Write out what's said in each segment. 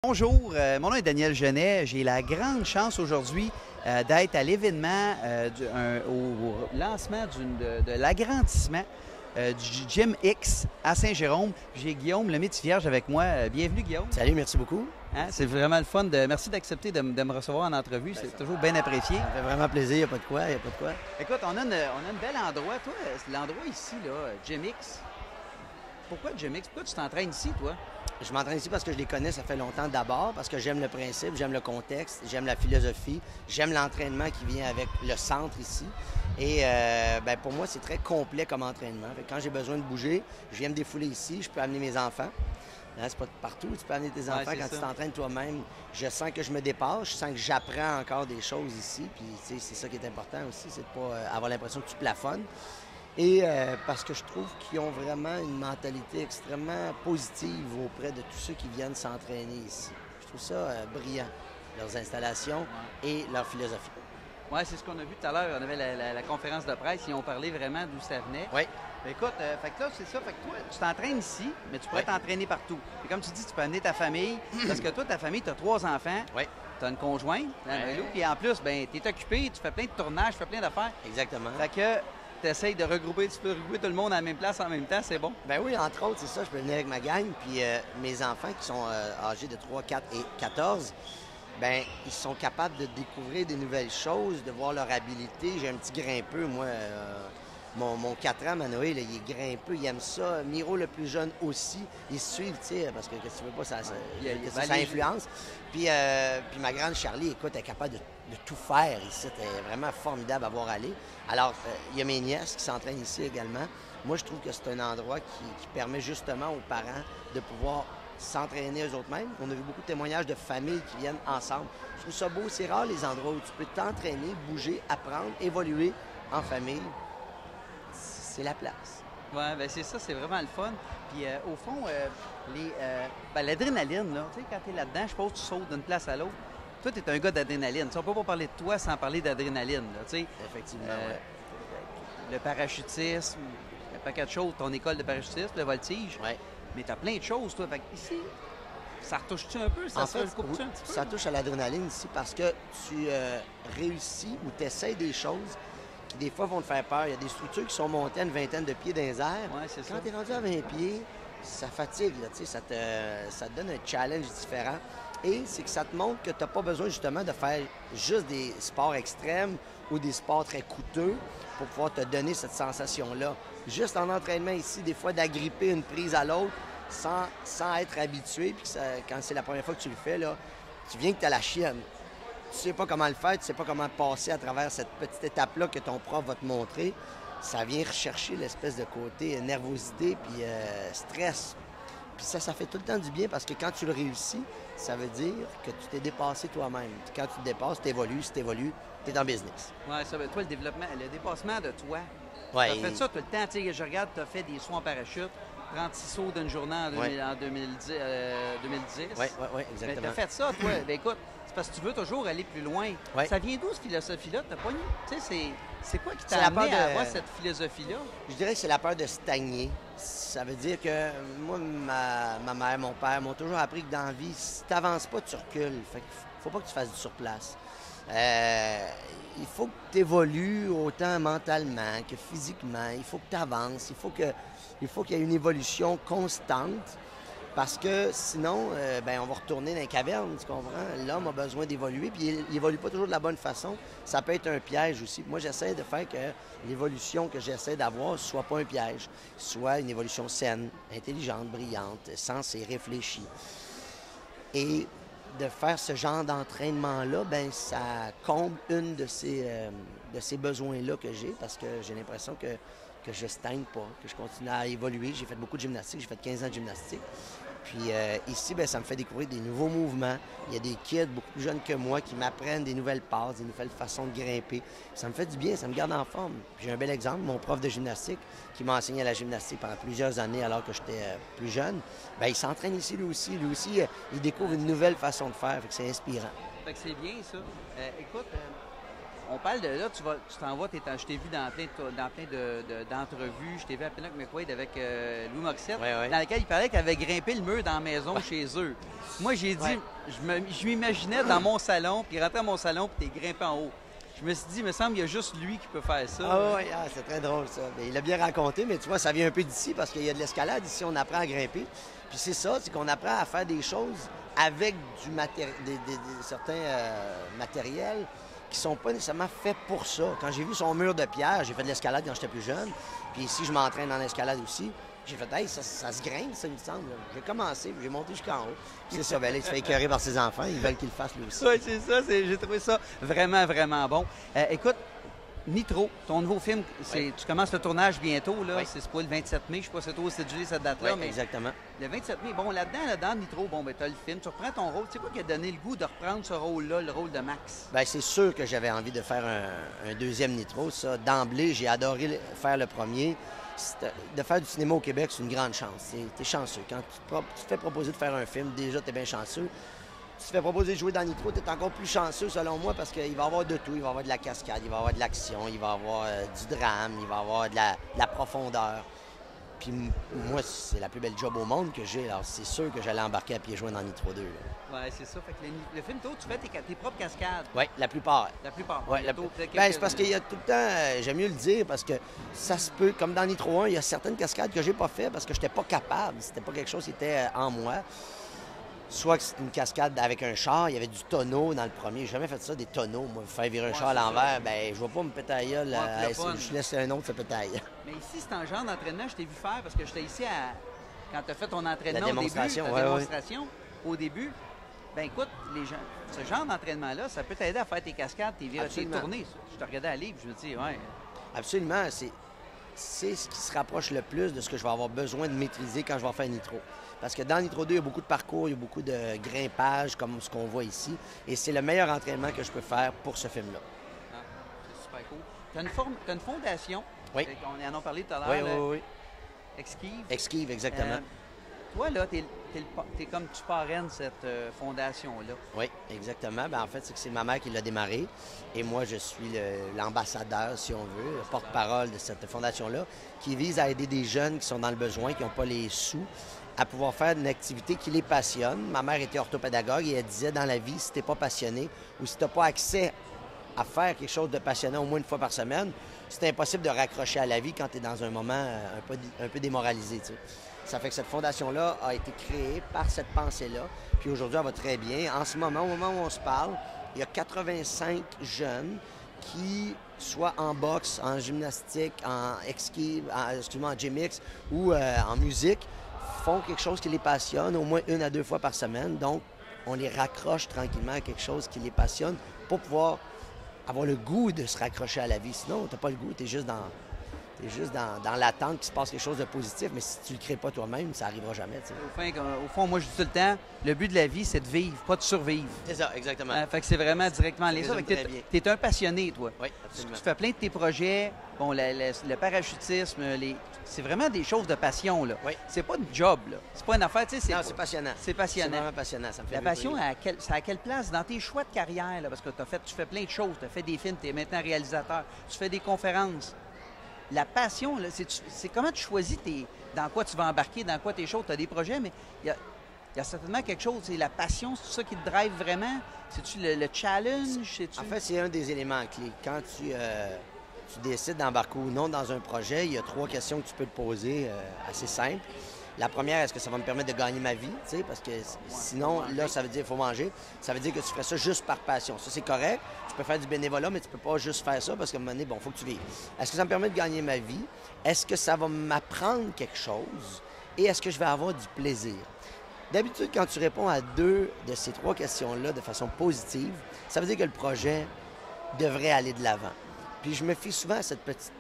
Bonjour, mon nom est Daniel Genet. J'ai la grande chance aujourd'hui d'être à l'événement, au lancement de l'agrandissement du Gym X à Saint-Jérôme. J'ai Guillaume le Métis-Vierge avec moi. Bienvenue, Guillaume. Salut, merci beaucoup. Hein, c'est vraiment le fun. Merci d'accepter de me recevoir en entrevue. C'est toujours bien apprécié. Ça me fait vraiment plaisir, il n'y a pas de quoi, Écoute, on a un bel endroit. Toi, l'endroit ici, là, Gym X. Pourquoi Gym X? Pourquoi tu t'entraînes ici, toi? Je m'entraîne ici parce que je les connais, ça fait longtemps d'abord, parce que j'aime le principe, j'aime le contexte, j'aime la philosophie, j'aime l'entraînement qui vient avec le centre ici. Et pour moi, c'est très complet comme entraînement. Quand j'ai besoin de bouger, je viens me défouler ici, je peux amener mes enfants. Hein, c'est pas partout, tu peux amener tes enfants quand tu t'entraînes toi-même. Je sens que je me dépasse, je sens que j'apprends encore des choses ici. Puis c'est ça qui est important aussi, c'est de pas avoir l'impression que tu plafonnes. Et parce que je trouve qu'ils ont vraiment une mentalité extrêmement positive auprès de tous ceux qui viennent s'entraîner ici. Je trouve ça brillant, leurs installations et leur philosophie. Oui, c'est ce qu'on a vu tout à l'heure. On avait la conférence de presse. Ils ont parlé vraiment d'où ça venait. Oui. Écoute, fait que là, c'est ça. Fait que toi, tu t'entraînes ici, mais tu pourrais t'entraîner partout. Et comme tu dis, tu peux amener ta famille. Parce que toi, ta famille, tu as 3 enfants. Oui. Tu as une conjointe, puis en plus, ben, tu es occupé, tu fais plein de tournages, tu fais plein d'affaires. Exactement. Fait que tu essayes de regrouper, tout le monde à la même place en même temps, c'est bon? Ben oui, entre autres, c'est ça. Je peux venir avec ma gang. Puis mes enfants qui sont âgés de 3, 4 et 14, ben ils sont capables de découvrir des nouvelles choses, de voir leur habileté. J'ai un petit grimpeux, moi. Mon 4 ans, Manoé, là, il est grimpeux, il aime ça. Miro, le plus jeune aussi, ils se suivent, tu sais, parce que qu'est-ce que tu veux pas, ça influence. Puis ma grande Charlie, écoute, elle est capable de tout faire ici. Elle est vraiment formidable à voir aller. Alors, il y a mes nièces qui s'entraînent ici également. Moi, je trouve que c'est un endroit qui permet justement aux parents de pouvoir s'entraîner eux-mêmes. On a vu beaucoup de témoignages de familles qui viennent ensemble. Je trouve ça beau. C'est rare les endroits où tu peux t'entraîner, bouger, apprendre, évoluer en famille. C'est la place. Oui, bien c'est ça, c'est vraiment le fun. Puis au fond, l'adrénaline, là, tu sais, quand tu es là-dedans, je suppose que tu sautes d'une place à l'autre. Toi, tu es un gars d'adrénaline. On ne peut pas parler de toi sans parler d'adrénaline, tu sais. Effectivement, Le parachutisme, il y a pas quelque chose, ton école de parachutisme, le voltige. Oui. Mais tu as plein de choses, toi. Fait ici, ça retouche-tu un peu? Ça coupe-tu un petit peu? Ça touche à l'adrénaline ici parce que tu réussis ou tu essaies des choses qui, des fois, vont te faire peur. Il y a des structures qui sont montées à une vingtaine de pieds dans les airs. Ouais, c'est ça. Quand tu es rendu à 20 pieds, ça fatigue, là, ça te donne un challenge différent. Et c'est que ça te montre que tu n'as pas besoin, justement, de faire juste des sports extrêmes ou des sports très coûteux pour pouvoir te donner cette sensation-là. Juste en entraînement ici, des fois, d'agripper une prise à l'autre sans être habitué. Puis quand c'est la première fois que tu le fais, là, tu viens que tu as la chienne. Tu sais pas comment le faire, tu sais pas comment passer à travers cette petite étape-là que ton prof va te montrer. Ça vient rechercher l'espèce de côté nervosité puis stress. Puis ça fait tout le temps du bien parce que quand tu le réussis, ça veut dire que tu t'es dépassé toi-même. Quand tu te dépasses, tu évolues. Si tu évolues, tu es en business. Oui, ça veut toi, le dépassement de toi. Ouais. Tu as fait ça tout le temps. Tu sais, je regarde, tu as fait des sauts en parachute, 36 sauts d'une journée en 2010. Oui, exactement. Tu as fait ça, toi. Ben écoute, c'est parce que tu veux toujours aller plus loin. Ouais. Ça vient d'où, cette philosophie-là? T'as pas tu sais, c'est quoi qui t'a amené à avoir cette philosophie-là? Je dirais que c'est la peur de stagner. Ça veut dire que moi, ma mère, mon père m'ont toujours appris que dans la vie, si tu n'avances pas, tu recules. Fait qu'il faut pas que tu fasses du surplace. Il faut que tu évolues autant mentalement que physiquement. Il faut que tu avances. Il faut qu'il y ait une évolution constante. Parce que sinon, on va retourner dans les cavernes, tu comprends? L'homme a besoin d'évoluer, puis il n'évolue pas toujours de la bonne façon. Ça peut être un piège aussi. Moi, j'essaie de faire que l'évolution que j'essaie d'avoir ne soit pas un piège, soit une évolution saine, intelligente, brillante, sensée, réfléchie. Et de faire ce genre d'entraînement-là, ça comble une de ces besoins-là que j'ai, parce que j'ai l'impression que je stagne pas, que je continue à évoluer. J'ai fait beaucoup de gymnastique, j'ai fait 15 ans de gymnastique. Puis ici, ça me fait découvrir des nouveaux mouvements. Il y a des kids beaucoup plus jeunes que moi qui m'apprennent des nouvelles passes, des nouvelles façons de grimper. Ça me fait du bien, ça me garde en forme. Puis j'ai un bel exemple, mon prof de gymnastique qui m'a enseigné la gymnastique pendant plusieurs années alors que j'étais plus jeune. Il s'entraîne ici, lui aussi. Lui aussi, il découvre une nouvelle façon de faire. Fait que c'est inspirant. Fait que c'est bien, ça. Écoute, on parle de là, tu t'en vas, je t'ai vu dans plein d'entrevues, je t'ai vu à Pinnock McQuaid avec Louis Morissette, dans lequel il parlait qu'il avait grimpé le mur dans la maison chez eux. Moi, j'ai dit, je m'imaginais dans mon salon, puis il rentrait dans mon salon, puis t'es grimpé en haut. Je me suis dit, il me semble qu'il y a juste lui qui peut faire ça. Ah oui, c'est très drôle ça. Mais il l'a bien raconté, mais tu vois, ça vient un peu d'ici parce qu'il y a de l'escalade. Ici, on apprend à grimper. Puis c'est ça, c'est qu'on apprend à faire des choses avec certains matériels qui sont pas nécessairement faits pour ça. Quand j'ai vu son mur de pierre, j'ai fait de l'escalade quand j'étais plus jeune. Puis ici, je m'entraîne dans l'escalade aussi. J'ai fait, hey, ça se grimpe, ça, il me semble. J'ai commencé, puis j'ai monté jusqu'en haut. Puis c'est ça, ben là, il se fait écœurer par ses enfants. Ils veulent qu'il le fasse lui aussi. Oui, c'est ça. J'ai trouvé ça vraiment, vraiment bon. Écoute, Nitro, ton nouveau film, tu commences le tournage bientôt, là. C'est pas le 27 mai, je sais pas si c'est toi cédulé cette date-là, mais exactement. Le 27 mai, bon, là-dedans, Nitro, bon, ben, tu as le film, tu reprends ton rôle. Tu sais quoi qui a donné le goût de reprendre ce rôle-là, le rôle de Max? Bien, c'est sûr que j'avais envie de faire un deuxième Nitro, ça. D'emblée, j'ai adoré faire le premier. De faire du cinéma au Québec, c'est une grande chance. T'es chanceux. Quand tu te fais proposer de faire un film, déjà, t'es bien chanceux. Tu te fais proposer de jouer dans Nitro, t'es encore plus chanceux, selon moi, parce qu'il va y avoir de tout. Il va y avoir de la cascade, il va y avoir de l'action, il va y avoir du drame, il va y avoir de la profondeur. Puis moi, c'est la plus belle job au monde que j'ai. Alors, c'est sûr que j'allais embarquer à pieds joints dans Nitro 2. Oui, c'est ça. Fait que le film, toi, tu fais tes propres cascades. Oui, la plupart. La plupart. Ouais, c'est parce qu'il y a tout le temps, j'aime mieux le dire, parce que ça se peut, comme dans Nitro 1, il y a certaines cascades que j'ai pas fait parce que j'étais pas capable. C'était pas quelque chose qui était en moi. Soit que c'est une cascade avec un char, il y avait du tonneau dans le premier. J'ai jamais fait ça, des tonneaux. Moi, faire virer un char à l'envers, ben je vais pas me péter la gueule. Je laisse un autre se péter la gueule. Mais ici, c'est un genre d'entraînement je t'ai vu faire parce que j'étais ici quand tu as fait ton entraînement la démonstration, au début. Ben écoute, ce genre d'entraînement-là, ça peut t'aider à faire tes cascades, tes tournées. Je te regardais à la livre, je me dis, ouais. Absolument. C'est ce qui se rapproche le plus de ce que je vais avoir besoin de maîtriser quand je vais faire Nitro. Parce que dans Nitro 2, il y a beaucoup de parcours, il y a beaucoup de grimpage, comme ce qu'on voit ici. Et c'est le meilleur entraînement que je peux faire pour ce film-là. Ah, c'est super cool. Tu as une fondation. Oui. On en a parlé tout à l'heure. Oui. Exquive. Exquive, exactement. Toi, là, t'es comme tu parraines cette fondation-là. Oui, exactement. En fait, c'est ma mère qui l'a démarré. Et moi, je suis l'ambassadeur, si on veut, le porte-parole de cette fondation-là, qui vise à aider des jeunes qui sont dans le besoin, qui n'ont pas les sous, à pouvoir faire une activité qui les passionne. Ma mère était orthopédagogue et elle disait, dans la vie, si tu n'es pas passionné ou si tu n'as pas accès à faire quelque chose de passionnant au moins une fois par semaine, c'est impossible de raccrocher à la vie quand tu es dans un moment un peu démoralisé. Tu sais. Ça fait que cette fondation-là a été créée par cette pensée-là. Puis aujourd'hui, elle va très bien. En ce moment, au moment où on se parle, il y a 85 jeunes qui, soit en boxe, en gymnastique, en esquive, en gymix ou en musique, font quelque chose qui les passionne au moins 1 à 2 fois par semaine. Donc, on les raccroche tranquillement à quelque chose qui les passionne pour pouvoir avoir le goût de se raccrocher à la vie. Sinon, tu n'as pas le goût, tu es juste dans l'attente qu'il se passe quelque chose de positif, mais si tu le crées pas toi-même, ça n'arrivera jamais. Au fond, moi, je dis tout le temps, le but de la vie, c'est de vivre, pas de survivre. C'est ça, exactement. Fait que c'est vraiment directement les ça. Tu es un passionné, toi. Oui, absolument. Tu fais plein de tes projets. Bon, le parachutisme, c'est vraiment des choses de passion, là. Oui. C'est pas de job, là. C'est pas une affaire, tu sais. Non, c'est passionnant. C'est passionnant. C'est vraiment passionnant. Ça me fait la passion, c'est à quelle place dans tes choix de carrière, là? Parce que tu fais plein de choses. Tu as fait des films, tu es maintenant réalisateur. Tu fais des conférences. La passion, c'est comment tu choisis dans quoi tu vas embarquer, dans quoi tu es chaud. Tu as des projets, mais il y a certainement quelque chose. C'est la passion, c'est ça qui te drive vraiment? C'est-tu le challenge? En fait, c'est un des éléments clés. Quand tu décides d'embarquer ou non dans un projet, il y a 3 questions que tu peux te poser assez simples. La première, est-ce que ça va me permettre de gagner ma vie? Parce que sinon, là, ça veut dire qu'il faut manger. Ça veut dire que tu ferais ça juste par passion. Ça, c'est correct. Tu peux faire du bénévolat, mais tu peux pas juste faire ça parce qu'à un moment donné, bon, il faut que tu vives. Est-ce que ça me permet de gagner ma vie? Est-ce que ça va m'apprendre quelque chose? Et est-ce que je vais avoir du plaisir? D'habitude, quand tu réponds à 2 de ces 3 questions-là de façon positive, ça veut dire que le projet devrait aller de l'avant. Puis je me fie souvent à cette petite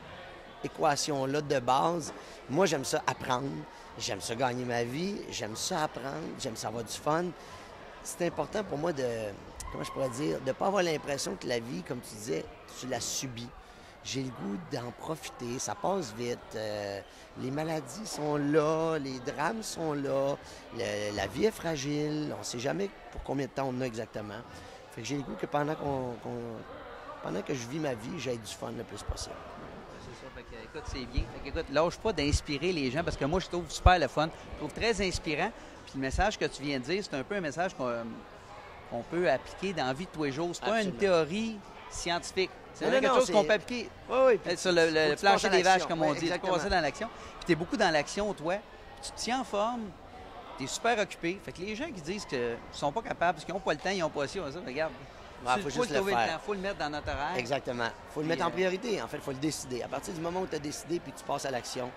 équation-là de base. Moi, j'aime ça apprendre. J'aime ça gagner ma vie, j'aime ça apprendre, j'aime ça avoir du fun. C'est important pour moi de ne pas avoir l'impression que la vie, comme tu disais, tu la subis. J'ai le goût d'en profiter, ça passe vite. Les maladies sont là, les drames sont là, la vie est fragile, on ne sait jamais pour combien de temps on a exactement. Fait que j'ai le goût que pendant pendant que je vis ma vie, j'ai du fun le plus possible. C'est ça. Fait que, écoute, c'est bien. Fait que, écoute, lâche pas d'inspirer les gens parce que moi, je trouve super le fun. Je trouve très inspirant. Puis le message que tu viens de dire, c'est un peu un message qu'on peut appliquer dans la vie de tous les jours. C'est pas une théorie scientifique. C'est quelque chose qu'on peut appliquer sur le plancher des vaches, comme on dit. Tu peux passer dans l'action. Puis tu es beaucoup dans l'action, toi. Puis tu te tiens en forme. Tu es super occupé. Fait que les gens qui disent qu'ils sont pas capables, parce qu'ils n'ont pas le temps, ils n'ont pas ci, on va dire, regarde. Il faut juste le faire. Il faut le mettre dans notre horaire. Exactement. Il faut le mettre en priorité. En fait, il faut le décider. À partir du moment où tu as décidé puis tu passes à l'action,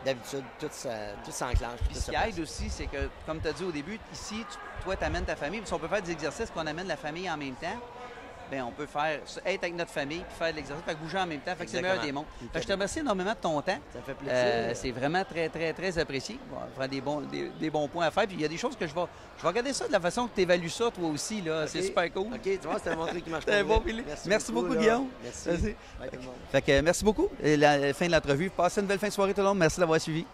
d'habitude, tout s'enclenche. Puis ce qui aide aussi, c'est que, comme tu as dit au début, ici, toi, tu amènes ta famille. Puis si on peut faire des exercices qu'on amène la famille en même temps, bien, on peut être avec notre famille puis faire de l'exercice, fait que bouger en même temps. Fait que c'est le meilleur des mondes. Fait que je te remercie énormément de ton temps. Ça fait plaisir. C'est vraiment très, très, très apprécié. On va faire des bons points à faire. Puis il y a des choses que je vais regarder ça de la façon que tu évalues ça, toi aussi. Là. Okay. C'est super cool. OK, tu vois, c'était un bon truc qui marche pas. Bon, merci beaucoup, Guillaume. Merci. Fait que, merci beaucoup. La fin de l'entrevue. Passez une belle fin de soirée, tout le monde. Merci d'avoir suivi.